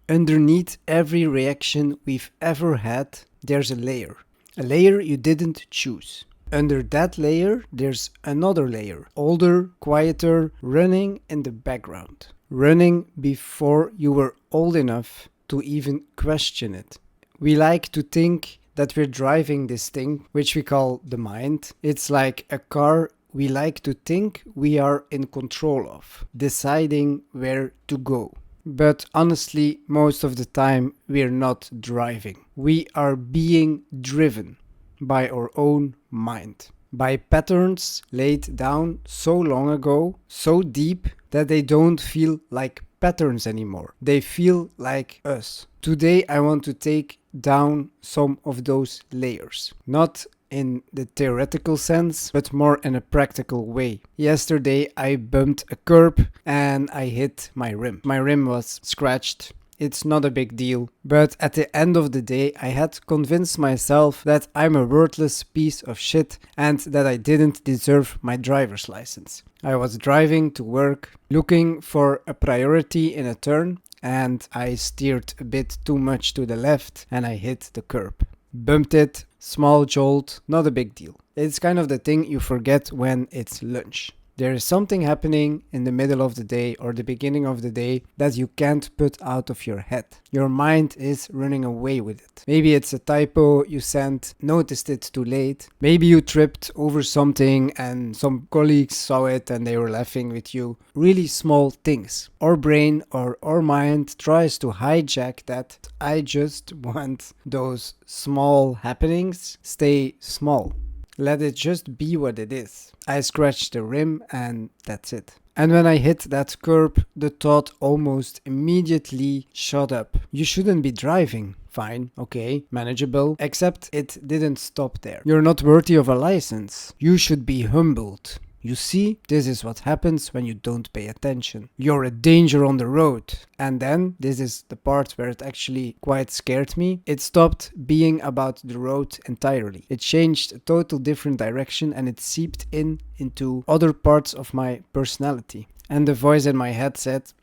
Underneath every reaction we've ever had, there's a layer. A layer you didn't choose. Under that layer, there's another layer, older, quieter, running in the background. Running before you were old enough to even question it. We like to think that we're driving this thing, which we call the mind. It's like a car we like to think we are in control of, deciding where to go. But honestly, most of the time, we're not driving. We are being driven by our own mind, by patterns laid down so long ago, so deep that they don't feel like patterns anymore. They feel like us. Today, I want to take down some of those layers. Not in the theoretical sense, but more in a practical way. Yesterday, I bumped a curb and I hit my rim. My rim was scratched. It's not a big deal, but at the end of the day, I had convinced myself that I'm a worthless piece of shit and that I didn't deserve my driver's license. I was driving to work, looking for a priority in a turn, and I steered a bit too much to the left and I hit the curb. Bumped it, small jolt, not a big deal. It's kind of the thing you forget when it's lunch. There is something happening in the middle of the day or the beginning of the day that you can't put out of your head. Your mind is running away with it. Maybe it's a typo you sent, noticed it too late. Maybe you tripped over something and some colleagues saw it and they were laughing with you. Really small things. Our brain or our mind tries to hijack that. I just want those small happenings stay small. Let it just be what it is. I scratched the rim and that's it. And when I hit that curb, the thought almost immediately shot up. You shouldn't be driving. Fine, okay, manageable. Except it didn't stop there. You're not worthy of a license. You should be humbled. You see, this is what happens when you don't pay attention. You're a danger on the road. And then, this is the part where it actually quite scared me. It stopped being about the road entirely. It changed a total different direction and it seeped into other parts of my personality. And the voice in my head said,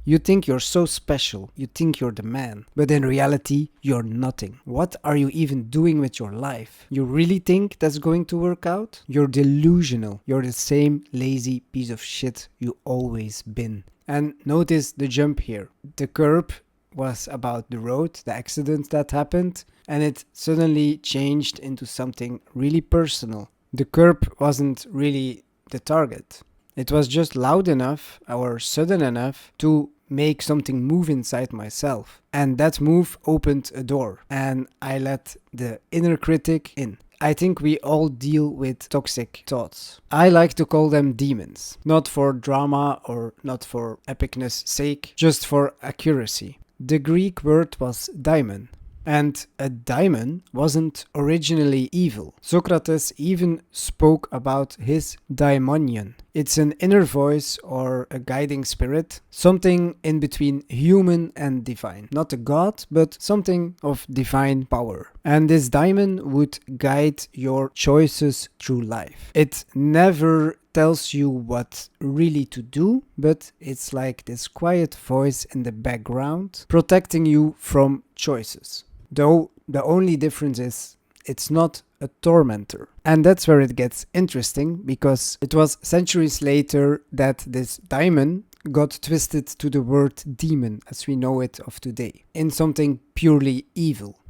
"You think you're so special, you think you're the man, but in reality, you're nothing. What are you even doing with your life? You really think that's going to work out? You're delusional. You're the same lazy piece of shit you always been." And notice the jump here. The curb was about the road, the accident that happened, and it suddenly changed into something really personal. The curb wasn't really the target. It was just loud enough or sudden enough to make something move inside myself. And that move opened a door and I let the inner critic in. I think we all deal with toxic thoughts. I like to call them demons. Not for drama or not for epicness sake, just for accuracy. The Greek word was daimon. And a daimon wasn't originally evil. Socrates even spoke about his daimonion. It's an inner voice or a guiding spirit, something in between human and divine. Not a god, but something of divine power. And this daimon would guide your choices through life. It never tells you what really to do, but it's like this quiet voice in the background protecting you from choices. Though the only difference is it's not a tormentor. And that's where it gets interesting, because it was centuries later that this daimon got twisted to the word demon as we know it of today, in something purely evil.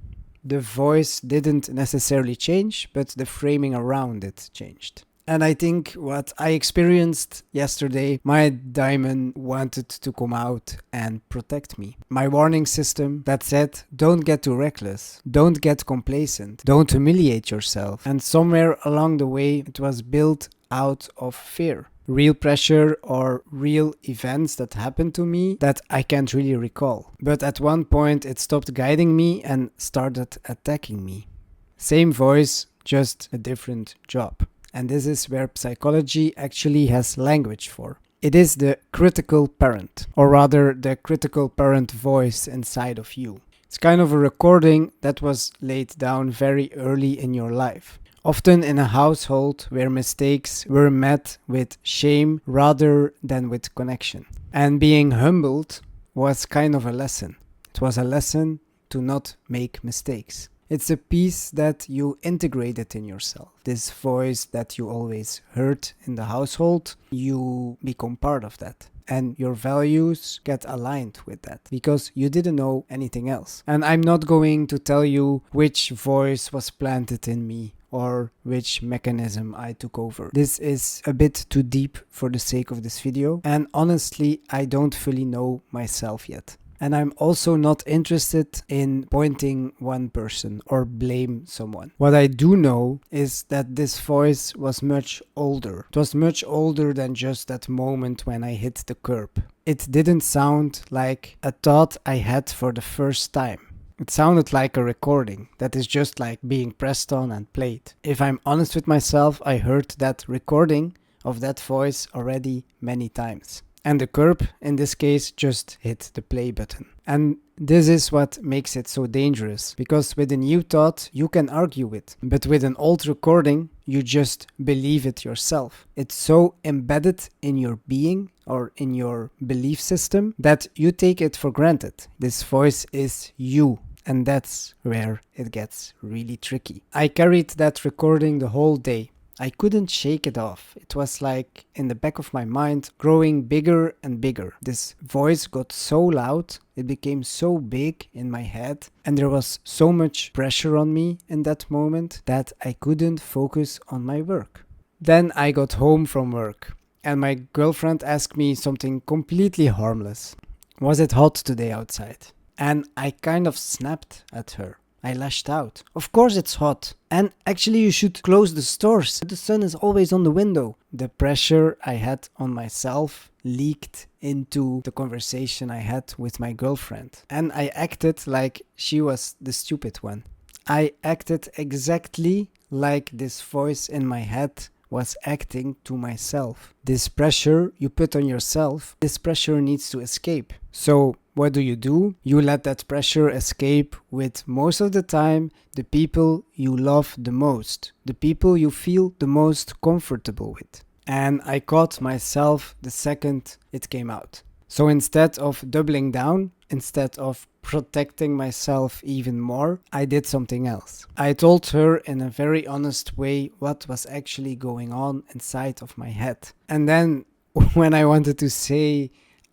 The voice didn't necessarily change, but the framing around it changed. And I think what I experienced yesterday, my daimon wanted to come out and protect me. My warning system that said, don't get too reckless, don't get complacent, don't humiliate yourself. And somewhere along the way, it was built out of fear. Real pressure or real events that happened to me that I can't really recall. But at one point, it stopped guiding me and started attacking me. Same voice, just a different job. And this is where psychology actually has language for. It is the critical parent, or rather the critical parent voice inside of you. It's kind of a recording that was laid down very early in your life. Often in a household where mistakes were met with shame rather than with connection. And being humbled was kind of a lesson. It It was a lesson to not make mistakes. It's a piece that you integrated in yourself. This voice that you always heard in the household, you become part of that. And your values get aligned with that because you didn't know anything else. And I'm not going to tell you which voice was planted in me or which mechanism I took over. This is a bit too deep for the sake of this video. And honestly, I don't fully know myself yet. And I'm also not interested in pointing one person or blame someone. What I do know is that this voice was much older. It was much older than just that moment when I hit the curb. It didn't sound like a thought I had for the first time. It sounded like a recording that is just like being pressed on and played. If I'm honest with myself, I heard that recording of that voice already many times. And the curb, in this case, just hit the play button. And this is what makes it so dangerous, because with a new thought, you can argue with. But with an old recording, you just believe it yourself. It's so embedded in your being or in your belief system that you take it for granted. This voice is you. And that's where it gets really tricky. I carried that recording the whole day. I couldn't shake it off. It was like in the back of my mind, growing bigger and bigger. This voice got so loud, it became so big in my head, and there was so much pressure on me in that moment that I couldn't focus on my work. Then I got home from work, and my girlfriend asked me something completely harmless. Was it hot today outside? And I kind of snapped at her. I lashed out. Of course it's hot. And actually you should close the stores. The sun is always on the window. The pressure I had on myself leaked into the conversation I had with my girlfriend. And I acted like she was the stupid one. I acted exactly like this voice in my head was acting to myself. This pressure you put on yourself, this pressure needs to escape. So what do? You let that pressure escape with, most of the time, the people you love the most, the people you feel the most comfortable with. And I caught myself the second it came out. So instead of doubling down, instead of protecting myself even more, I did something else. I told her in a very honest way what was actually going on inside of my head. And then when I wanted to say,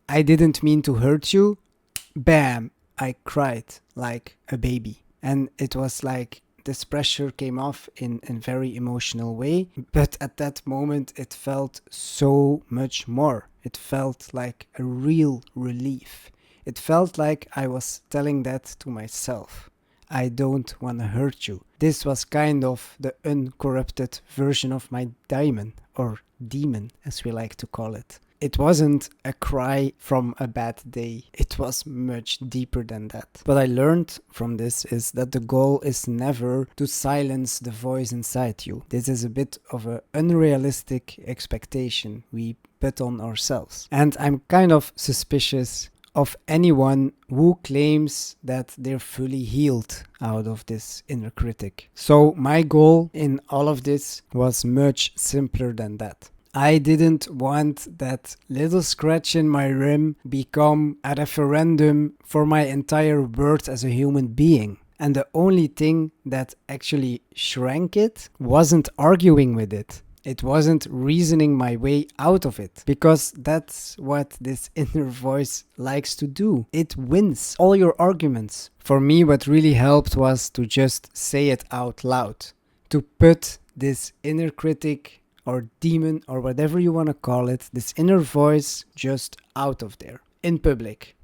I didn't mean to hurt you, bam, I cried like a baby. And it was like this pressure came off in a very emotional way. But at that moment, it felt so much more. It felt like a real relief. It felt like I was telling that to myself. I don't want to hurt you. This was kind of the uncorrupted version of my diamond, or demon as we like to call it. It wasn't a cry from a bad day. It was much deeper than that. What I learned from this is that the goal is never to silence the voice inside you. This is a bit of an unrealistic expectation we put on ourselves. And I'm kind of suspicious of anyone who claims that they're fully healed out of this inner critic. So my goal in all of this was much simpler than that. I didn't want that little scratch in my rim become a referendum for my entire worth as a human being. And the only thing that actually shrank it wasn't arguing with it. It wasn't reasoning my way out of it, because that's what this inner voice likes to do. It wins all your arguments. For me, what really helped was to just say it out loud, to put this inner critic or demon or whatever you want to call it, this inner voice just out of there in public.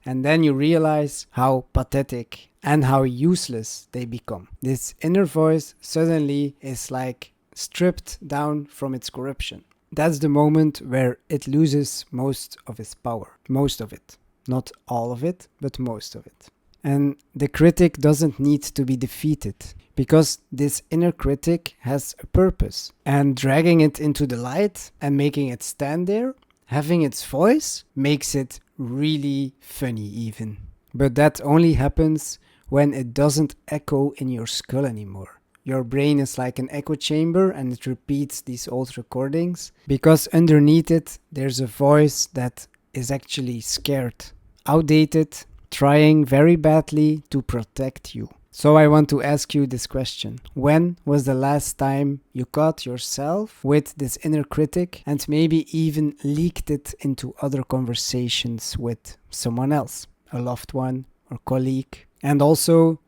And then you realize how pathetic and how useless they become. This inner voice suddenly is like stripped down from its corruption. That's the moment where it loses most of its power. Most of it. Not all of it, but most of it. And the critic doesn't need to be defeated, because this inner critic has a purpose. And dragging it into the light and making it stand there, having its voice, makes it really funny even. But that only happens when it doesn't echo in your skull anymore. Your brain is like an echo chamber and it repeats these old recordings, because underneath it there's a voice that is actually scared, outdated, trying very badly to protect you. So I want to ask you this question. When was the last time you caught yourself with this inner critic and maybe even leaked it into other conversations with someone else, a loved one or colleague? And also,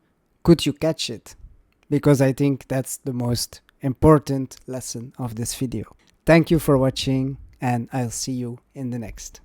could you catch it? Because I think that's the most important lesson of this video. Thank you for watching, and I'll see you in the next.